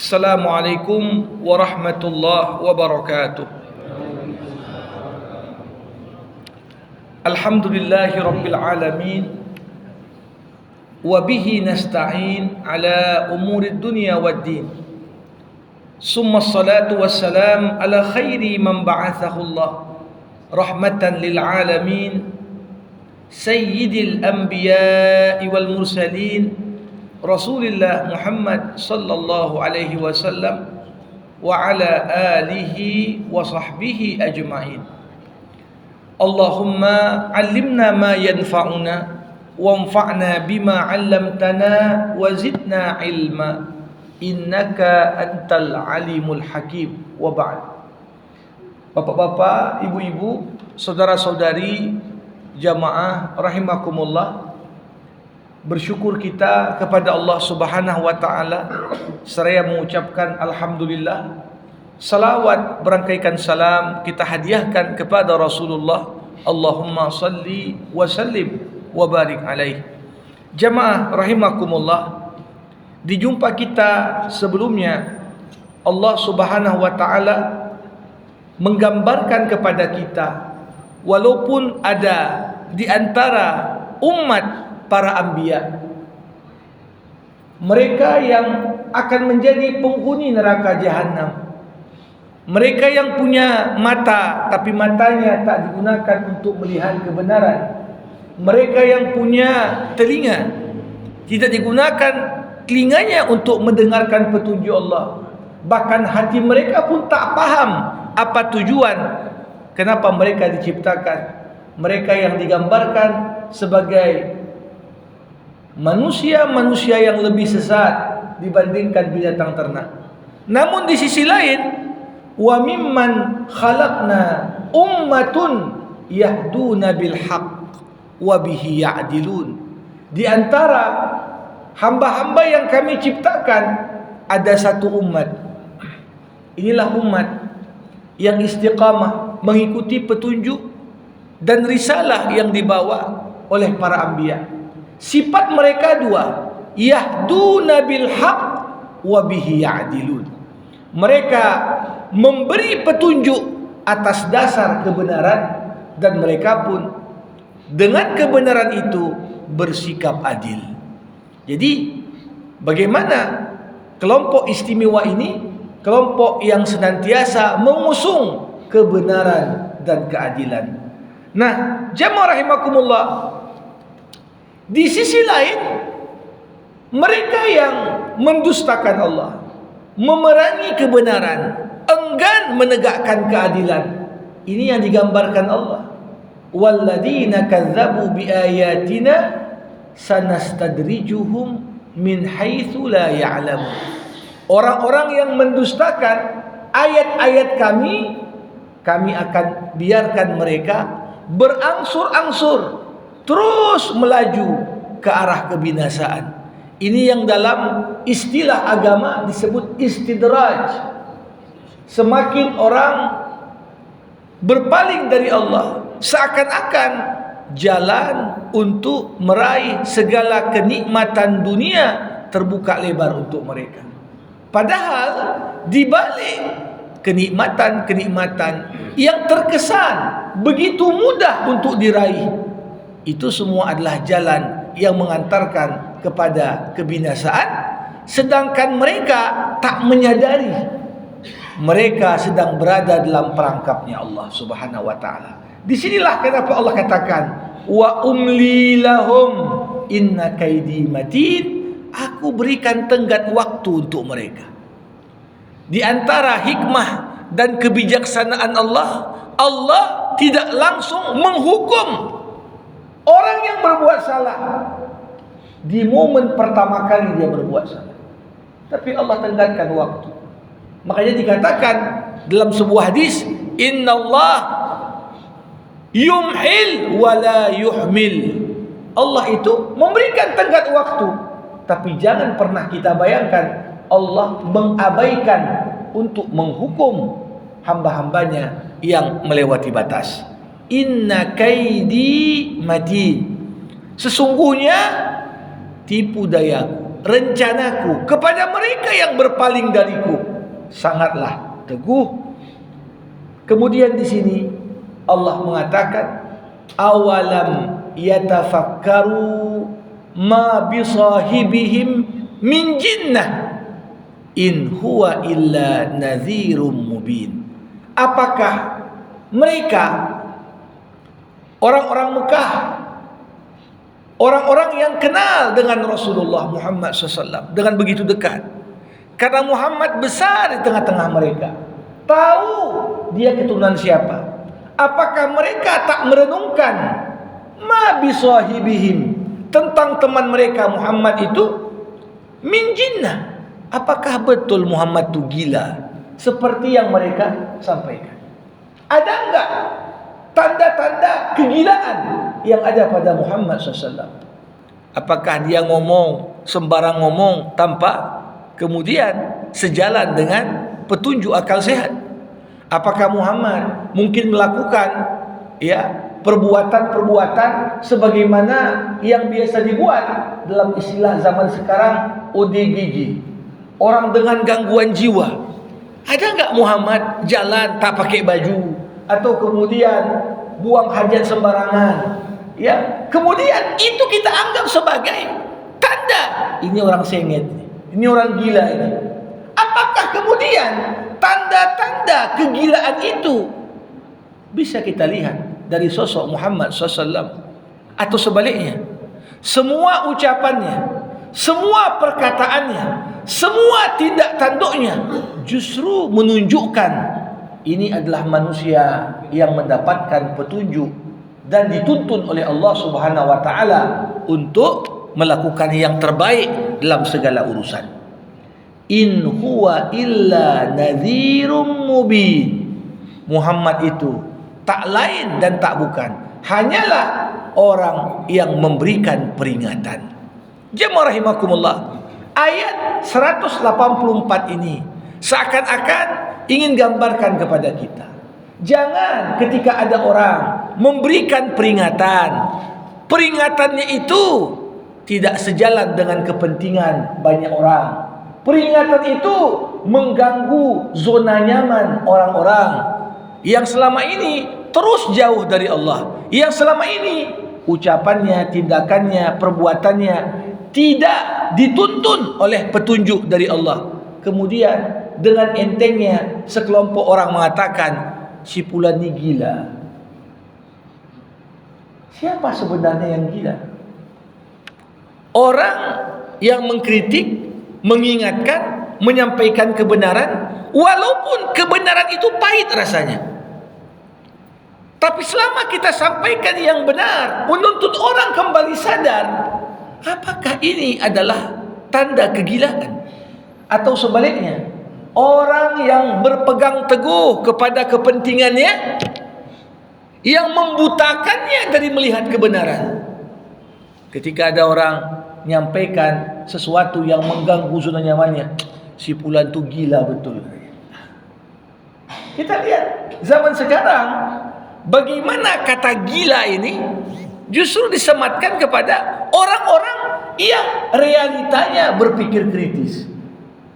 Assalamualaikum warahmatullahi wabarakatuh. Alhamdulillahi rabbil alamin. Wa bihi nasta'in ala umuri dunya waddin. Summa salatu wassalam ala khairi man ba'athahu Allah rahmatan lil alamin, sayyidil anbiya'i wal mursalin, Rasulillah Muhammad sallallahu alaihi wasallam wa ala alihi wa sahbihi ajma'in. Allahumma 'allimna ma yanfa'una wanfa'na bima 'allamtana wa zidna ilma innaka antal alimul hakim. Wa ba'd. Bapak-bapak, ibu-ibu, saudara-saudari jamaah rahimakumullah, bersyukur kita kepada Allah Subhanahu wa taala seraya mengucapkan alhamdulillah. Salawat berangkaikan salam kita hadiahkan kepada Rasulullah. Allahumma salli wa sallim wa barik alaih. Jamaah rahimakumullah, di jumpa kita sebelumnya Allah Subhanahu wa taala menggambarkan kepada kita, walaupun ada di antara umat para anbiya, mereka yang akan menjadi penghuni neraka jahanam, mereka yang punya mata tapi matanya tak digunakan untuk melihat kebenaran, mereka yang punya telinga tidak digunakan telinganya untuk mendengarkan petunjuk Allah, bahkan hati mereka pun tak faham apa tujuan kenapa mereka diciptakan. Mereka yang digambarkan sebagai manusia-manusia yang lebih sesat dibandingkan binatang ternak. Namun di sisi lain, wa mimman khalaqna ummatun yahduna bil haqq wa bihi ya'dilun. Di antara hamba-hamba yang kami ciptakan ada satu umat. Inilah umat yang istiqamah mengikuti petunjuk dan risalah yang dibawa oleh para anbiya. Sifat mereka dua, yahduna bil haqq wa bihi ya'dilun. Mereka memberi petunjuk atas dasar kebenaran dan mereka pun dengan kebenaran itu bersikap adil. Jadi bagaimana kelompok istimewa ini? Kelompok yang senantiasa mengusung kebenaran dan keadilan. Nah, jamaah rahimakumullah, di sisi lain, mereka yang mendustakan Allah, memerangi kebenaran, enggan menegakkan keadilan. Ini yang digambarkan Allah. Walladzina kadzdzabu biayatina sanastadrijuhum min haitsu la ya'lamun. Orang-orang yang mendustakan ayat-ayat kami akan biarkan mereka berangsur-angsur terus melaju ke arah kebinasaan. Ini yang dalam istilah agama disebut istidraj. Semakin orang berpaling dari Allah, seakan-akan jalan untuk meraih segala kenikmatan dunia terbuka lebar untuk mereka. Padahal di balik kenikmatan-kenikmatan yang terkesan begitu mudah untuk diraih, itu semua adalah jalan yang mengantarkan kepada kebinasaan, sedangkan mereka tak menyadari mereka sedang berada dalam perangkapnya Allah Subhanahu wa taala. Disinilah kenapa Allah katakan wa umli lahum inna kaidi matin. Aku berikan tenggat waktu untuk mereka. Di antara hikmah dan kebijaksanaan Allah, Allah tidak langsung menghukum orang yang berbuat salah di momen pertama kali dia berbuat salah, tapi Allah tenggatkan waktu. Makanya dikatakan dalam sebuah hadis, innallah yumhil wa la yuhmil. Allah itu memberikan tenggat waktu, tapi jangan pernah kita bayangkan Allah mengabaikan untuk menghukum hamba-hambanya yang melewati batas. Inna kaidi matin. Sesungguhnya tipu dayaku, rencanaku kepada mereka yang berpaling dariku sangatlah teguh. Kemudian di sini Allah mengatakan, awalam yatafakkaru ma bisahibihim min jinnah in huwa illa nadhirum mubin. Apakah mereka, orang-orang Mekah, orang-orang yang kenal dengan Rasulullah Muhammad SAW dengan begitu dekat, karena Muhammad besar di tengah-tengah mereka, tahu dia keturunan siapa, apakah mereka tak merenungkan ma bisahibihim, tentang teman mereka Muhammad itu, min jinnah, apakah betul Muhammad itu gila seperti yang mereka sampaikan? Ada enggak tanda-tanda kegilaan yang ada pada Muhammad SAW? Apakah dia ngomong sembarang ngomong tanpa kemudian sejalan dengan petunjuk akal sehat? Apakah Muhammad mungkin melakukan perbuatan-perbuatan sebagaimana yang biasa dibuat dalam istilah zaman sekarang, ODGJ, orang dengan gangguan jiwa? Ada enggak Muhammad jalan tak pakai baju, atau kemudian buang hajat sembarangan? Kemudian itu kita anggap sebagai tanda ini orang sengit, ini orang gila ini. Apakah kemudian tanda-tanda kegilaan itu bisa kita lihat dari sosok Muhammad SAW? Atau sebaliknya, semua ucapannya, semua perkataannya, semua tindak tanduknya justru menunjukkan ini adalah manusia yang mendapatkan petunjuk dan dituntun oleh Allah Subhanahu wa taala untuk melakukan yang terbaik dalam segala urusan. In huwa illa nadhirum mubin. Muhammad itu tak lain dan tak bukan, hanyalah orang yang memberikan peringatan. Jemaah rahimakumullah, ayat 184 ini seakan-akan ingin gambarkan kepada kita, jangan ketika ada orang memberikan peringatan, peringatannya itu tidak sejalan dengan kepentingan banyak orang. Peringatan itu mengganggu zona nyaman orang-orang yang selama ini terus jauh dari Allah, yang selama ini ucapannya, tindakannya, perbuatannya tidak dituntun oleh petunjuk dari Allah. Kemudian dengan entengnya sekelompok orang mengatakan si fulan ini gila. Siapa sebenarnya yang gila? Orang yang mengkritik, mengingatkan, menyampaikan kebenaran, walaupun kebenaran itu pahit rasanya, tapi selama kita sampaikan yang benar, menuntut orang kembali sadar, apakah ini adalah tanda kegilaan? Atau sebaliknya, orang yang berpegang teguh kepada kepentingannya, yang membutakannya dari melihat kebenaran. Ketika ada orang menyampaikan sesuatu yang mengganggu zona nyamannya, si fulan tu gila betul. Kita lihat zaman sekarang, bagaimana kata gila ini justru disematkan kepada orang-orang yang realitanya berpikir kritis,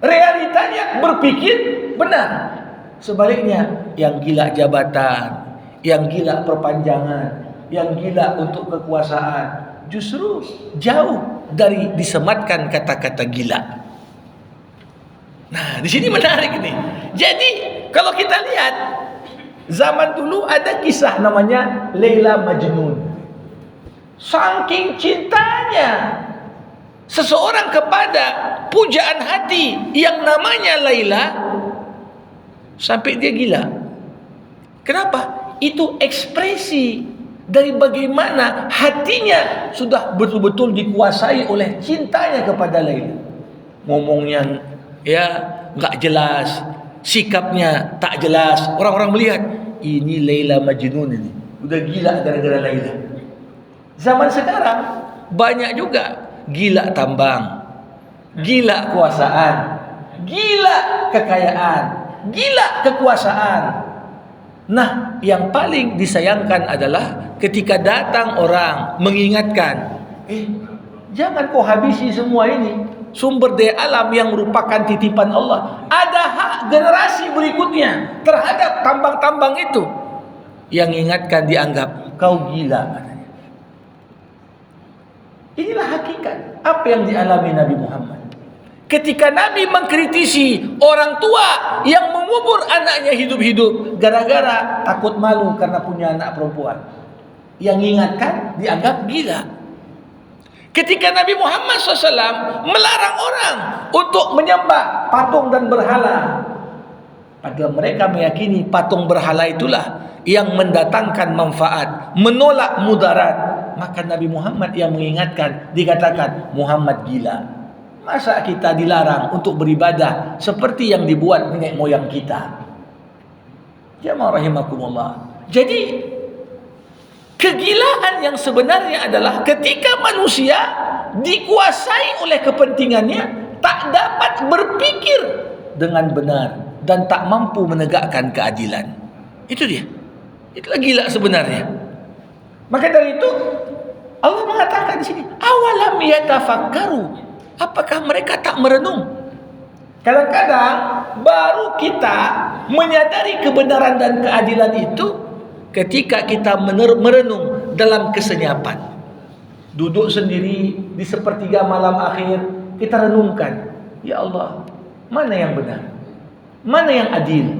realitanya berpikir benar. Sebaliknya, yang gila jabatan, yang gila perpanjangan, yang gila untuk kekuasaan, justru jauh dari disematkan kata-kata gila. Nah, di sini menarik nih. Jadi, kalau kita lihat zaman dulu ada kisah namanya Laila Majnun. Saking cintanya seseorang kepada pujaan hati yang namanya Laila, sampai dia gila. Kenapa? Itu ekspresi dari bagaimana hatinya sudah betul-betul dikuasai oleh cintanya kepada Laila. Ngomongnya nggak jelas, sikapnya tak jelas. Orang-orang melihat ini Laila Majnun, ini udah gila gara-gara Laila. Zaman sekarang banyak juga gila tambang, gila kekuasaan, gila kekayaan, gila kekuasaan. Nah, yang paling disayangkan adalah ketika datang orang mengingatkan, jangan kau habisi semua ini, sumber daya alam yang merupakan titipan Allah. Ada hak generasi berikutnya terhadap tambang-tambang itu. Yang ingatkan dianggap kau gila. Inilah hakikat apa yang dialami Nabi Muhammad. Ketika Nabi mengkritisi orang tua yang mengubur anaknya hidup-hidup gara-gara takut malu karena punya anak perempuan, yang ingatkan dianggap gila. Ketika Nabi Muhammad SAW melarang orang untuk menyembah patung dan berhala, padahal mereka meyakini patung berhala itulah yang mendatangkan manfaat, menolak mudarat, maka Nabi Muhammad yang mengingatkan, dikatakan Muhammad gila. Masa kita dilarang untuk beribadah seperti yang dibuat nenek moyang kita? Jamaah rahimakumullah. Jadi kegilaan yang sebenarnya adalah ketika manusia dikuasai oleh kepentingannya, tak dapat berpikir dengan benar dan tak mampu menegakkan keadilan. Itu dia. Itulah gila sebenarnya. Maka dari itu Allah mengatakan di sini, awalam yatafakkaru. Apakah mereka tak merenung? Kadang-kadang baru kita menyadari kebenaran dan keadilan itu ketika kita merenung dalam kesenyapan. Duduk sendiri di sepertiga malam akhir, kita renungkan, ya Allah, mana yang benar? Mana yang adil?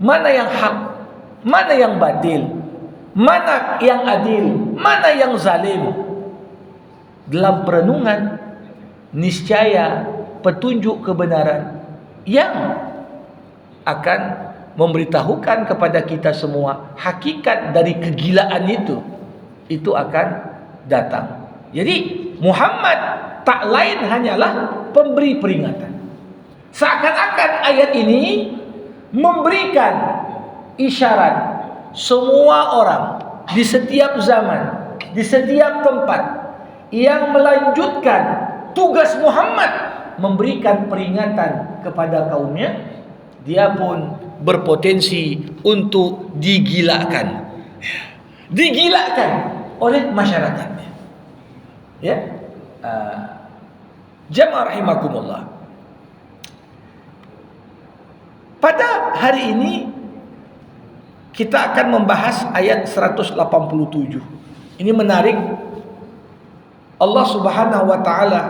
Mana yang hak? Mana yang batil? Mana yang adil? Mana yang zalim? Dalam perenungan, niscaya petunjuk kebenaran yang akan memberitahukan kepada kita semua hakikat dari kegilaan itu akan datang. Jadi Muhammad tak lain hanyalah pemberi peringatan. Seakan-akan ayat ini memberikan isyarat semua orang di setiap zaman, di setiap tempat yang melanjutkan tugas Muhammad memberikan peringatan kepada kaumnya, dia pun berpotensi untuk digilakan oleh masyarakatnya. Ya, jamaah rahimakumullah. Pada hari ini kita akan membahas ayat 187. Ini menarik. Allah Subhanahu wa taala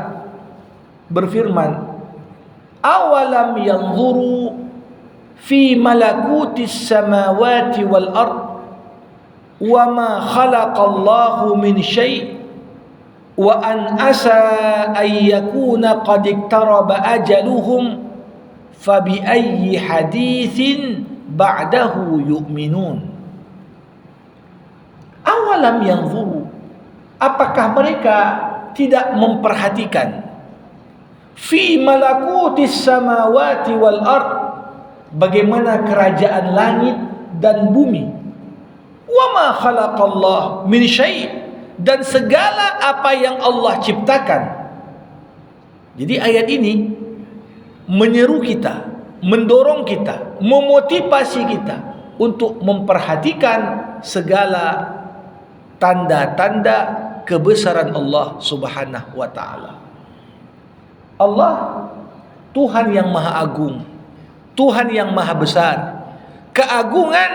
berfirman, awalam yanzuru fi malakutis samawati wal ard wa ma khalaqallahu min syai' wa an asa ay yakuna qad iktaraba ajaluhum fa bi ayyi haditsin ba'dahu yu'minun. Awalam yanzuru, apakah mereka tidak memperhatikan fi malakutis samawati wal ard, bagaimana kerajaan langit dan bumi, wa ma khalaqallah min syai', dan segala apa yang Allah ciptakan. Jadi ayat ini menyeru kita, mendorong kita, memotivasi kita untuk memperhatikan segala tanda-tanda kebesaran Allah Subhanahu wa taala. Allah Tuhan yang maha agung, Tuhan yang maha besar. Keagungan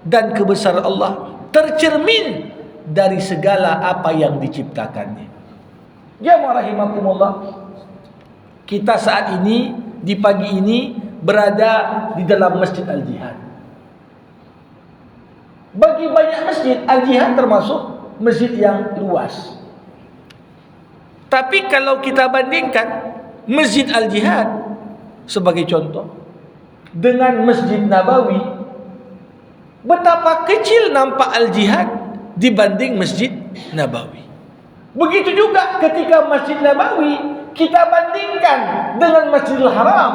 dan kebesaran Allah tercermin dari segala apa yang diciptakannya. Jamaah rahimakumullah, kita saat ini di pagi ini berada di dalam Masjid Al-Jihad. Bagi banyak masjid, Al-Jihad termasuk masjid yang luas. Tapi kalau kita bandingkan Masjid Al-Jihad sebagai contoh dengan Masjid Nabawi, betapa kecil nampak Al-Jihad dibanding Masjid Nabawi. Begitu juga ketika Masjid Nabawi kita bandingkan dengan Masjidil Haram,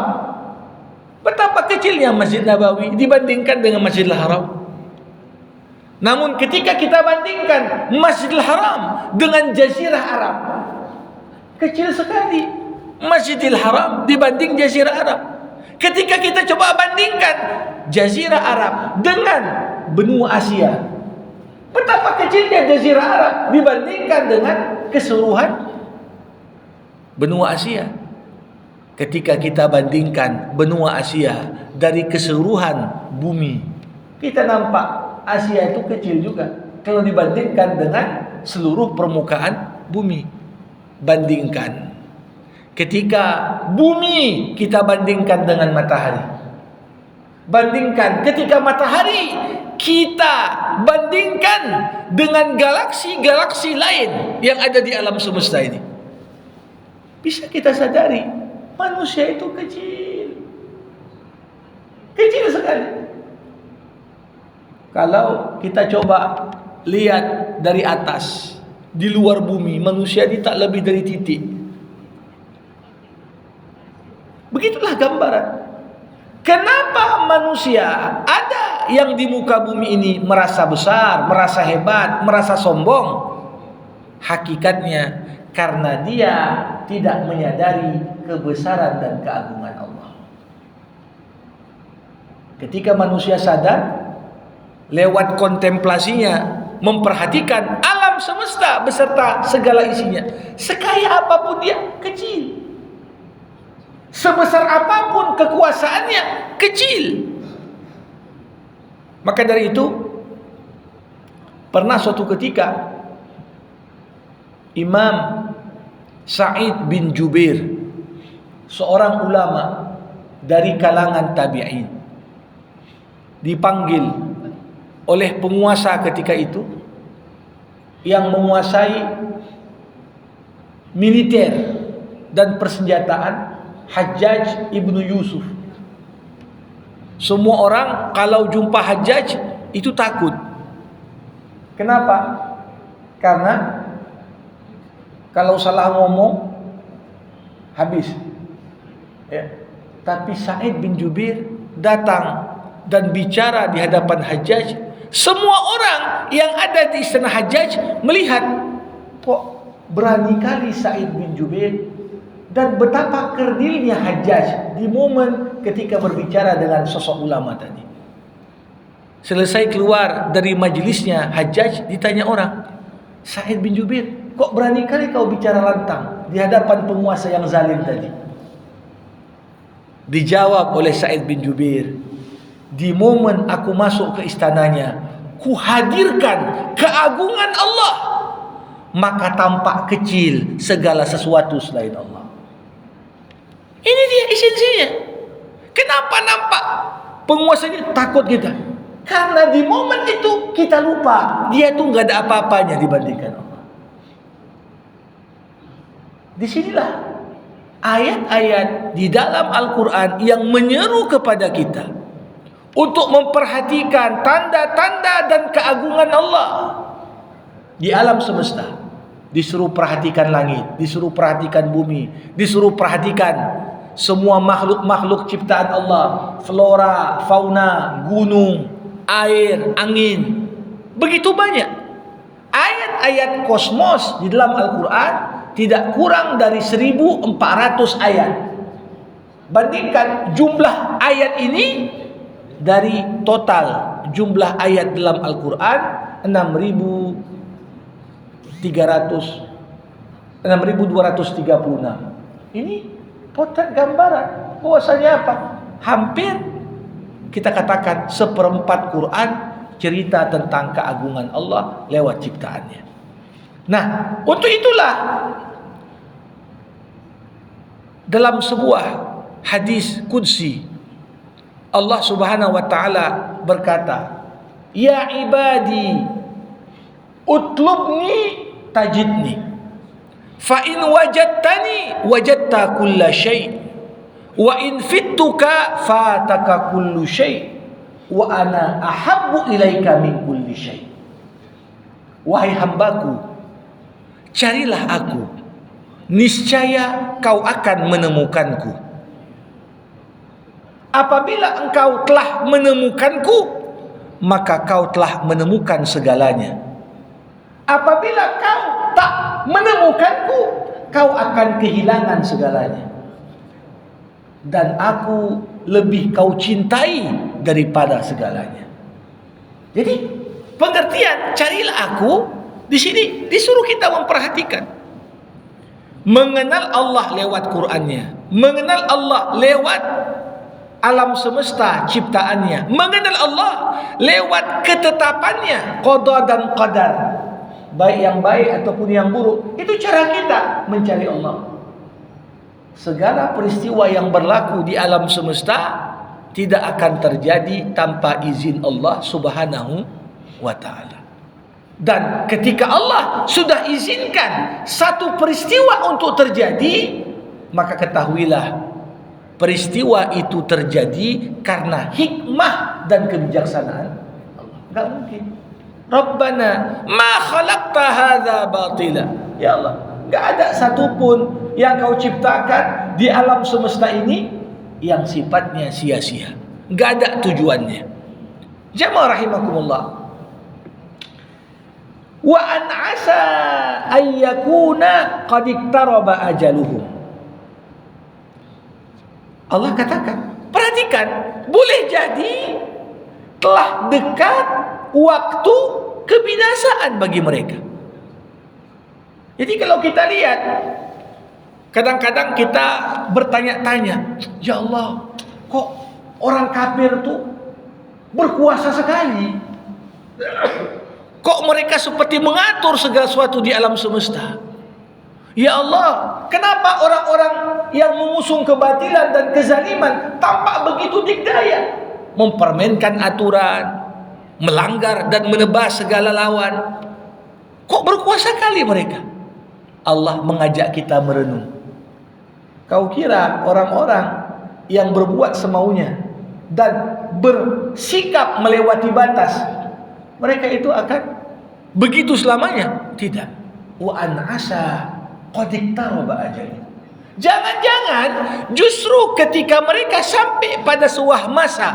betapa kecilnya Masjid Nabawi dibandingkan dengan Masjidil Haram. Namun ketika kita bandingkan Masjidil Haram dengan Jazirah Arab, kecil sekali Masjidil Haram dibanding Jazirah Arab. Ketika kita coba bandingkan Jazirah Arab dengan benua Asia, betapa kecilnya Jazirah Arab dibandingkan dengan keseluruhan benua Asia. Ketika kita bandingkan benua Asia dari keseluruhan bumi, kita nampak Asia itu kecil juga kalau dibandingkan dengan seluruh permukaan bumi. Bandingkan ketika bumi kita bandingkan dengan matahari, bandingkan ketika matahari kita bandingkan dengan galaksi-galaksi lain yang ada di alam semesta ini, bisa kita sadari manusia itu kecil sekali. Kalau kita coba lihat dari atas, di luar bumi, manusia ini tak lebih dari titik. Begitulah gambaran. Kenapa manusia ada yang di muka bumi ini merasa besar, merasa hebat, merasa sombong? Hakikatnya karena dia tidak menyadari kebesaran dan keagungan Allah. Ketika manusia sadar lewat kontemplasinya, memperhatikan alam semesta beserta segala isinya, sekaya apapun dia kecil, sebesar apapun kekuasaannya kecil. Maka dari itu, pernah suatu ketika Imam Sa'id bin Jubair, seorang ulama dari kalangan tabi'in, dipanggil oleh penguasa ketika itu yang menguasai militer dan persenjataan, Hajjaj ibnu Yusuf. Semua orang kalau jumpa Hajjaj itu takut. Kenapa? Karena kalau salah ngomong habis. Ya. Tapi Sa'id bin Jubair datang dan bicara di hadapan Hajjaj. Semua orang yang ada di istana Hajjaj melihat, kok berani kali Sa'id bin Jubair, dan betapa kerdilnya Hajjaj di momen ketika berbicara dengan sosok ulama tadi. Selesai keluar dari majelisnya Hajjaj, ditanya orang, Sa'id bin Jubair, kok berani kali kau bicara lantang di hadapan penguasa yang zalim tadi? Dijawab oleh Sa'id bin Jubair, di momen aku masuk ke istananya, ku hadirkan keagungan Allah, maka tampak kecil segala sesuatu selain Allah. Ini dia esensinya. Kenapa nampak penguasa ini takut kita? Karena di momen itu kita lupa dia tuh nggak ada apa-apanya dibandingkan Allah. Disinilah ayat-ayat di dalam Al-Quran yang menyeru kepada kita untuk memperhatikan tanda-tanda dan keagungan Allah di alam semesta. Disuruh perhatikan langit, disuruh perhatikan bumi, disuruh perhatikan semua makhluk-makhluk ciptaan Allah, flora, fauna, gunung, air, angin. Begitu banyak ayat-ayat kosmos di dalam Al-Quran, tidak kurang dari 1400 ayat. Bandingkan jumlah ayat ini dari total jumlah ayat dalam Al-Quran 6.236. Ini potret gambaran bahwasanya apa? Hampir kita katakan seperempat Quran cerita tentang keagungan Allah lewat ciptaannya. Nah, untuk itulah dalam sebuah hadis qudsi Allah Subhanahu wa taala berkata, "Ya ibadi, utlubni tajidni. Fa in wajadtani wajadta kulla syai' wa in fittuka fataka kullu syai' wa ana ahabbu ilaika min kulli syai'." Wahai hambaku, carilah aku, niscaya kau akan menemukanku. Apabila engkau telah menemukanku, maka kau telah menemukan segalanya. Apabila kau tak menemukanku, kau akan kehilangan segalanya. Dan aku lebih kau cintai daripada segalanya. Jadi pengertian carilah aku di sini disuruh kita memperhatikan. mengenal Allah lewat Qur'annya, mengenal Allah lewat alam semesta ciptaannya, mengenal Allah lewat ketetapannya, qada dan qadar, baik yang baik ataupun yang buruk. Itu cara kita mencari Allah. Segala peristiwa yang berlaku di alam semesta tidak akan terjadi tanpa izin Allah Subhanahu wa ta'ala. Dan ketika Allah sudah izinkan satu peristiwa untuk terjadi, maka ketahuilah peristiwa itu terjadi karena hikmah dan kebijaksanaan Allah. Enggak mungkin. Rabbana ma khalaqta hadza batila. Ya Allah, enggak ada satupun yang kau ciptakan di alam semesta ini yang sifatnya sia-sia. Enggak ada tujuannya. Jamaah rahimakumullah. Wa an asa ay yakuna qad iktaraba ajaluhum. Allah katakan, perhatikan, boleh jadi telah dekat waktu kebinasaan bagi mereka. Jadi kalau kita lihat, kadang-kadang kita bertanya-tanya, ya Allah, kok orang kafir tuh berkuasa sekali? Kok mereka seperti mengatur segala sesuatu di alam semesta? Ya Allah, kenapa orang-orang yang mengusung kebatilan dan kezaliman tampak begitu dikdaya, mempermainkan aturan, melanggar dan menebas segala lawan? Kok berkuasa kali mereka? Allah mengajak kita merenung. Kau kira orang-orang yang berbuat semaunya dan bersikap melewati batas, mereka itu akan begitu selamanya? Tidak. Wa an asa qad iktaraba ajaluhum. Jangan-jangan justru ketika mereka sampai pada sebuah masa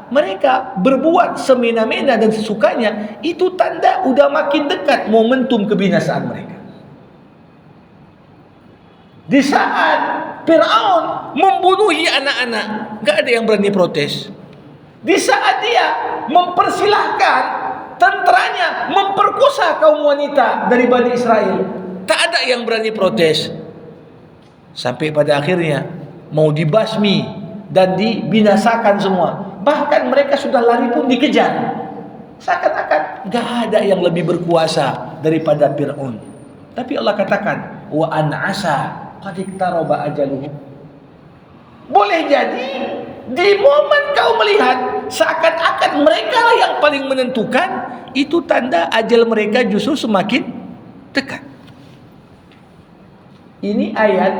mereka berbuat semena-mena dan sesukanya, itu tanda udah makin dekat momentum kebinasaan mereka. Di saat Fir'aun membunuhi anak-anak, gak ada yang berani protes. Di saat dia mempersilahkan tenteranya memperkosa kaum wanita dari Bani Israel, tak ada yang berani protes. Sampai pada akhirnya mau dibasmi dan dibinasakan semua. Bahkan mereka sudah lari pun dikejar. Seakan-akan gak ada yang lebih berkuasa daripada Fir'aun. Tapi Allah katakan, wa an asa qad iktaraba ajaluhum. Boleh jadi di momen kau melihat seakan-akan mereka lah yang paling menentukan, itu tanda ajal mereka justru semakin dekat. Ini ayat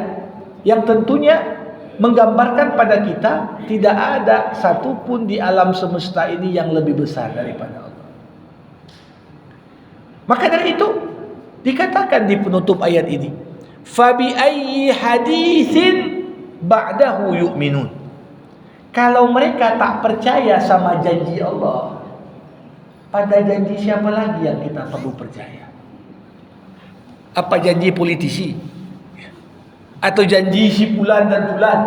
yang tentunya menggambarkan pada kita tidak ada satupun di alam semesta ini yang lebih besar daripada Allah. Maka dari itu dikatakan di penutup ayat ini, fabi ayyi haditsin ba'dahu yu'minun. Kalau mereka tak percaya sama janji Allah, pada janji siapa lagi yang kita perlu percaya? Apa janji politisi? Atau janji si fulan dan fulan?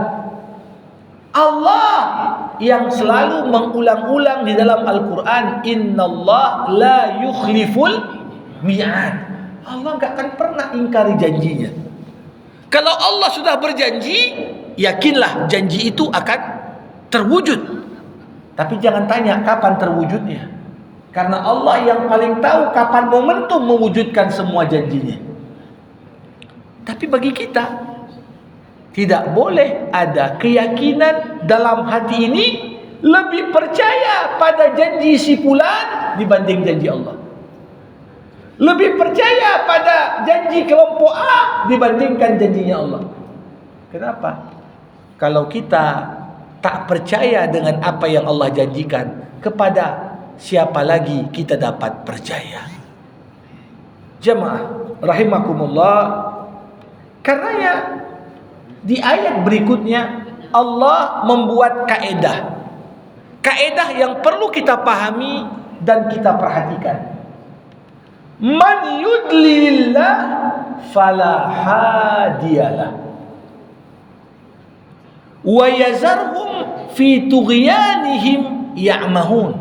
Allah yang selalu mengulang-ulang di dalam Al-Quran, Innallah la yukhliful mi'ad. Allah gak akan pernah ingkari janjinya. Kalau Allah sudah berjanji, yakinlah janji itu akan terwujud. Tapi jangan tanya kapan terwujudnya, karena Allah yang paling tahu kapan momentum mewujudkan semua janjinya. Tapi bagi kita tidak boleh ada keyakinan dalam hati ini lebih percaya pada janji si fulan dibanding janji Allah. Lebih percaya pada janji kelompok A dibandingkan janjinya Allah. Kenapa? Kalau kita tak percaya dengan apa yang Allah janjikan, kepada siapa lagi kita dapat percaya? Jemaah rahimakumullah, karenanya di ayat berikutnya Allah membuat kaedah. Kaedah yang perlu kita pahami dan kita perhatikan. Man yudlilillah fala hadiyalah wa yazarhum fi tughyanihim ya'mahun.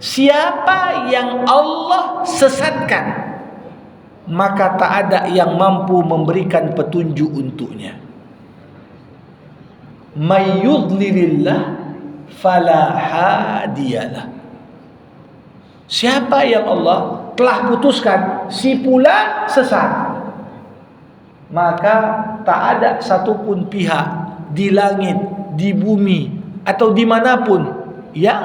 Siapa yang Allah sesatkan, maka tak ada yang mampu memberikan petunjuk untuknya. May yudlilillah fala hadiyalah. Siapa yang Allah telah putuskan si fulan sesat, maka tak ada satupun pihak di langit, di bumi atau dimanapun yang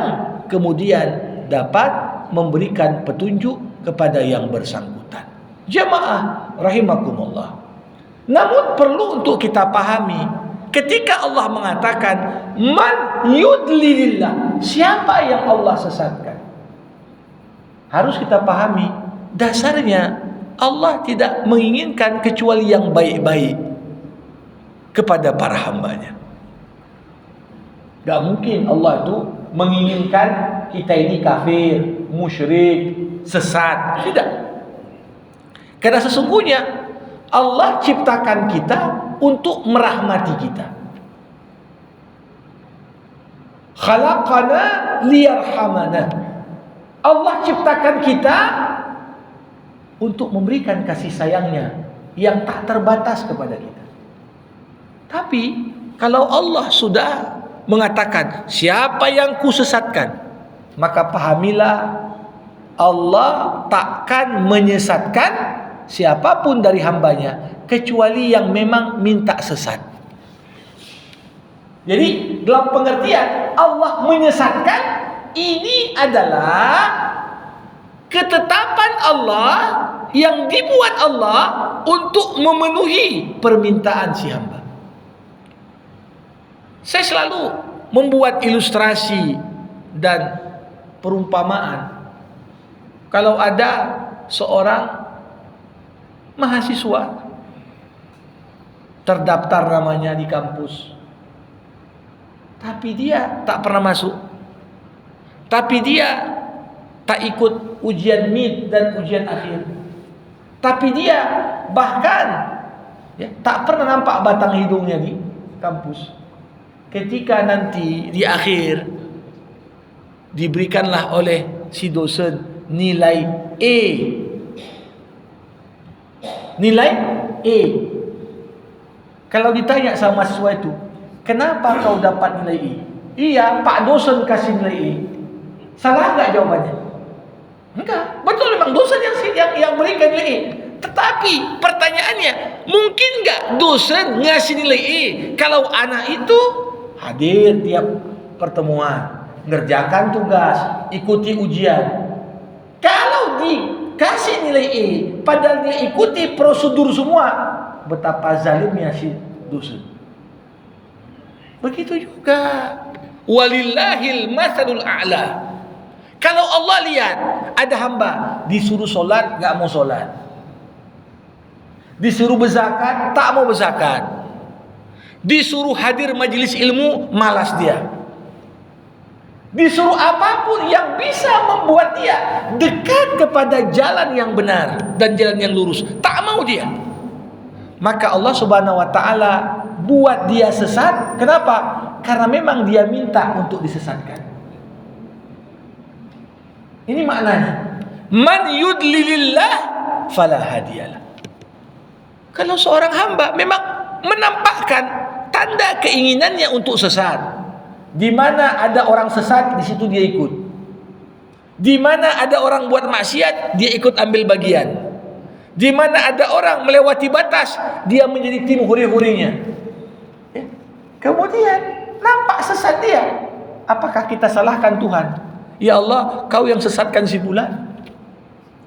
kemudian dapat memberikan petunjuk kepada yang bersangkutan. Jamaah rahimakumullah. Namun perlu untuk kita pahami, ketika Allah mengatakan man yudlilillah, siapa yang Allah sesatkan, harus kita pahami dasarnya Allah tidak menginginkan kecuali yang baik-baik kepada para hambanya. Gak mungkin Allah itu menginginkan kita ini kafir, musyrik, sesat. Tidak. Karena sesungguhnya Allah ciptakan kita untuk merahmati kita. Khalaqana liyarhamana. Allah ciptakan kita untuk memberikan kasih sayangnya yang tak terbatas kepada kita. Tapi kalau Allah sudah mengatakan siapa yang kusesatkan, maka pahamilah Allah takkan menyesatkan siapapun dari hambanya kecuali yang memang minta sesat. Jadi dalam pengertian Allah menyesatkan, ini adalah ketetapan Allah yang dibuat Allah untuk memenuhi permintaan si hamba. Saya selalu membuat ilustrasi dan perumpamaan. Kalau ada seorang mahasiswa terdaftar namanya di kampus, tapi dia tak pernah masuk, tapi dia tak ikut ujian mid dan ujian akhir, tapi dia bahkan tak pernah nampak batang hidungnya di kampus. Ketika nanti di akhir diberikanlah oleh si dosen nilai E, nilai E. Kalau ditanya sama mahasiswa itu, kenapa kau dapat nilai E? Iya, Pak dosen kasih nilai E. Salah enggak jawabannya? Enggak, betul, memang dosen yang berikan nilai E. Tetapi pertanyaannya, mungkin enggak dosen ngasih nilai E kalau anak itu hadir tiap pertemuan, ngerjakan tugas, ikuti ujian? Kalau dikasih nilai E padahal dia ikuti prosedur semua, betapa zalimnya si dosen. Begitu juga walillahil masalul a'la. Kalau Allah lihat ada hamba disuruh solat gak mau solat, disuruh berzakat tak mau berzakat, disuruh hadir majelis ilmu malas dia, disuruh apapun yang bisa membuat dia dekat kepada jalan yang benar dan jalan yang lurus, tak mau dia, maka Allah Subhanahu wa taala buat dia sesat. Kenapa? Karena memang dia minta untuk disesatkan. Ini maknanya man yudlilillah fala hadiyalah. Kalau seorang hamba memang menampakkan tanda keinginannya untuk sesat, di mana ada orang sesat di situ dia ikut, di mana ada orang buat maksiat dia ikut ambil bagian, di mana ada orang melewati batas dia menjadi tim huri-hurinya. Kemudian nampak sesat dia, apakah kita salahkan Tuhan? Ya Allah, kau yang sesatkan si fulan.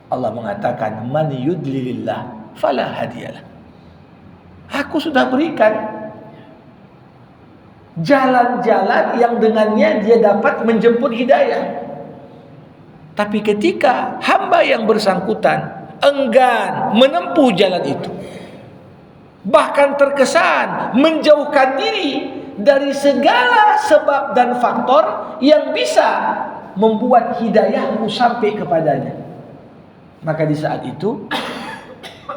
Allah mengatakan man yudlilillah fala hadiyalah. Aku sudah berikan jalan-jalan yang dengannya dia dapat menjemput hidayah. Tapi ketika hamba yang bersangkutan enggan menempuh jalan itu, bahkan terkesan menjauhkan diri dari segala sebab dan faktor yang bisa membuat hidayahmu sampai kepadanya, maka di saat itu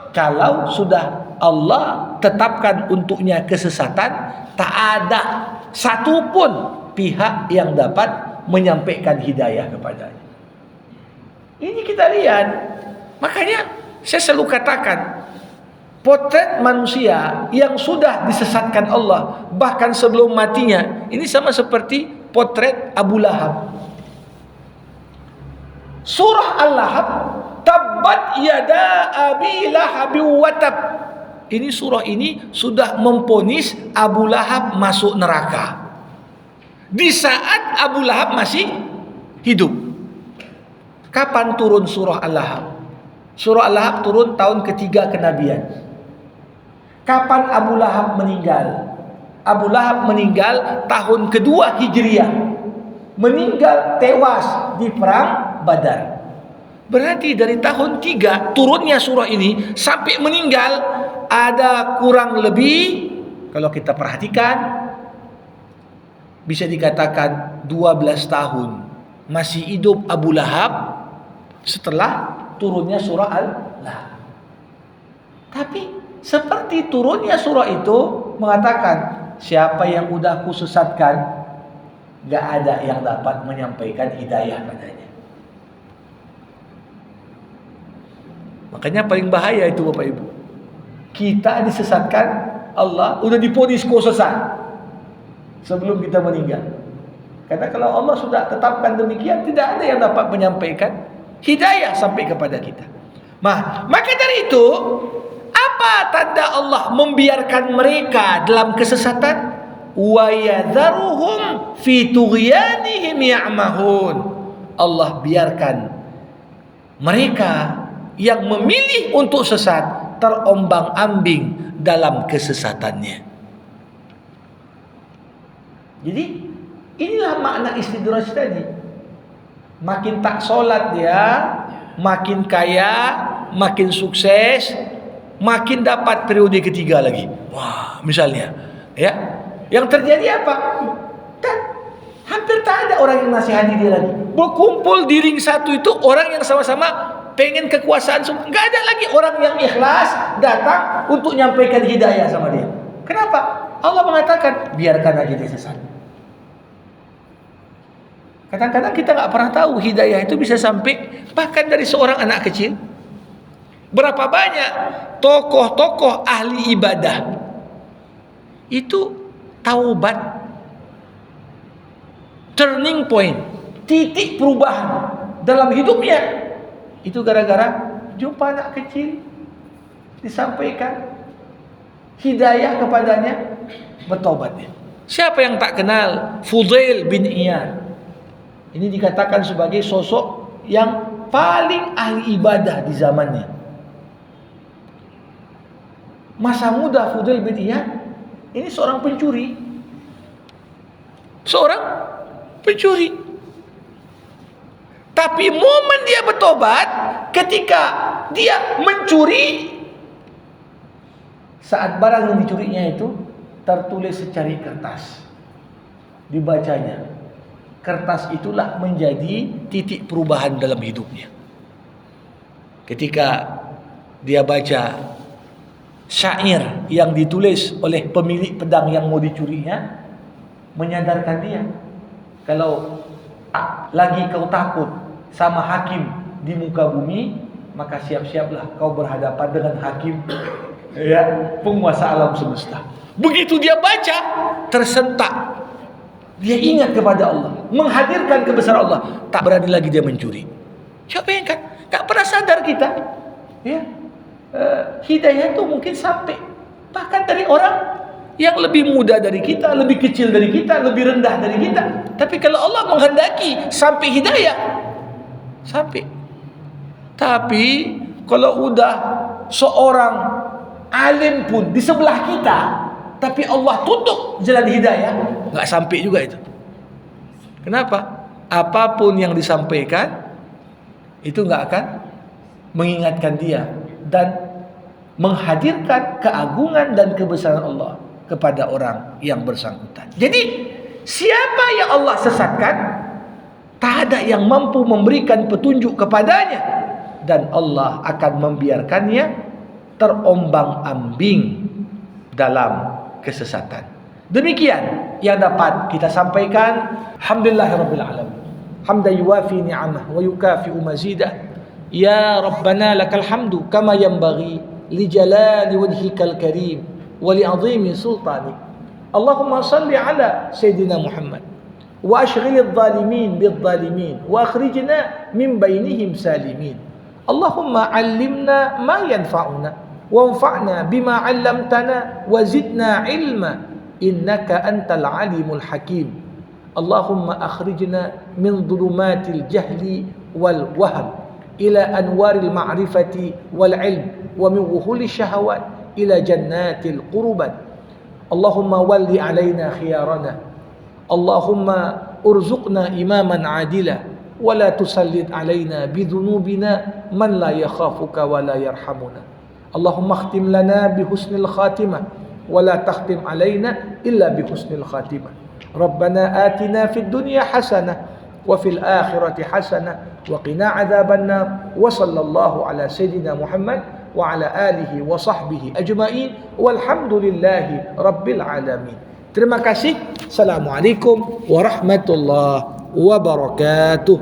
kalau sudah Allah tetapkan untuknya kesesatan, tak ada satupun pihak yang dapat menyampaikan hidayah kepadanya. Ini kita lihat. Makanya Saya selalu katakan, potret manusia yang sudah disesatkan Allah bahkan sebelum matinya, ini sama seperti potret Abu Lahab. Surah Al-Lahab, tabbat yada abi lahab wa tab. Ini surah ini sudah memponis Abu Lahab masuk neraka di saat Abu Lahab masih hidup. Kapan turun surah Al-Lahab? Surah Al-Lahab turun tahun ketiga kenabian. Kapan Abu Lahab meninggal? Abu Lahab meninggal tahun kedua Hijriah. Meninggal tewas di perang Badar. Berarti dari tahun 3 turunnya surah ini sampai meninggal ada kurang lebih, kalau kita perhatikan, bisa dikatakan 12 tahun masih hidup Abu Lahab setelah turunnya surah Al-Lahab. Tapi seperti turunnya surah itu mengatakan, siapa yang udah kusesatkan, gak ada yang dapat menyampaikan hidayah padanya. Makanya paling bahaya itu Bapak Ibu. Kita disesatkan, Allah udah diponis kau sesat sebelum kita meninggal. Karena kalau Allah sudah tetapkan demikian, tidak ada yang dapat menyampaikan hidayah sampai kepada kita. Maka dari itu, apa tanda Allah membiarkan mereka dalam kesesatan? Wa yadharuhum fi tughyanihim ya'mahun. Allah biarkan mereka yang memilih untuk sesat terombang-ambing dalam kesesatannya. Jadi inilah makna istidraj tadi. Makin tak solat dia, makin kaya, makin sukses, makin dapat periode ketiga lagi. Wah, misalnya, ya. Yang terjadi apa? Dan hampir tak ada orang yang nasihati dia lagi. Berkumpul di ring satu itu orang yang sama-sama pengen kekuasaan. Enggak ada lagi orang yang ikhlas datang untuk nyampaikan hidayah sama dia. Kenapa? Allah mengatakan, biarkan aja dia sesat. Kadang-kadang kita nggak pernah tahu hidayah itu bisa sampai bahkan dari seorang anak kecil. Berapa banyak tokoh-tokoh ahli ibadah itu taubat, turning point, titik perubahan dalam hidupnya. Itu gara-gara jumpa anak kecil, disampaikan hidayah kepadanya, bertobatnya. Siapa yang tak kenal Fudail bin Iyad? Ini dikatakan sebagai sosok yang paling ahli ibadah di zamannya. Masa muda Fudail bin Iyad ini seorang pencuri. Seorang pencuri. Tapi momen dia bertobat ketika dia mencuri, saat barang yang dicurinya itu tertulis secari kertas, dibacanya. Kertas itulah menjadi titik perubahan dalam hidupnya. Ketika dia baca syair yang ditulis oleh pemilik pedang yang mau dicurinya, menyadarkan dia, kalau lagi kau takut sama hakim di muka bumi, maka siap-siaplah kau berhadapan dengan hakim, ya, penguasa alam semesta. Begitu dia baca, tersentak. Dia ingat kepada Allah, menghadirkan kebesaran Allah, tak berani lagi dia mencuri. Siapa yang kan? Tak pernah sadar kita, ya. Hidayah itu mungkin sampai bahkan dari orang yang lebih muda dari kita, lebih kecil dari kita, lebih rendah dari kita. Tapi kalau Allah menghendaki sampai hidayah, sampai. Tapi kalau udah seorang alim pun di sebelah kita, tapi Allah tutup jalan hidayah, nggak sampai juga itu. Kenapa? Apapun yang disampaikan itu nggak akan mengingatkan dia dan menghadirkan keagungan dan kebesaran Allah kepada orang yang bersangkutan. Jadi siapa yang Allah sesatkan, tak ada yang mampu memberikan petunjuk kepadanya, dan Allah akan membiarkannya terombang-ambing dalam kesesatan. Demikian yang dapat kita sampaikan. Alhamdulillahirabbil alamin. Hamdan yuwafi ni'amah wa yukafi'u mazidah. Ya Rabbana lakal hamdu kama yanbaghi li jalali wajhikal karim wa li azimi sultanik. Allahumma salli ala Sayyidina Muhammad wa ashghilil zalimin bil zalimin wa akhrijna min bainihim salimin. Allahumma allimna ma yanfa'una wanfa'na bima 'allamtana wa zidna ilma innaka antal alimul hakim. Allahumma akhrijna min dhulumatil jahli wal waham ila anwaril ma'rifati wal ilm wa min wuhuli syahawat ila jannatil qurubat. Allahumma walli alaina khiyarana. Allahumma urzuqna imaman adila wa la tusallid alaina bidhunubina man la yakhafuka wa la yarhamuna. Allahumma khtim lana bihusnil khatimah wa la takhtim alaina illa bihusnil khatimah. Rabbana atina fid dunya hasanah wa fil akhirati hasanah wa qina adzaban nar. Wa sallallahu ala sayyidina Muhammad wa ala alihi wa sahbihi ajma'in walhamdulillahi rabbil alamin. Terima kasih. Assalamualaikum warahmatullahi wabarakatuh.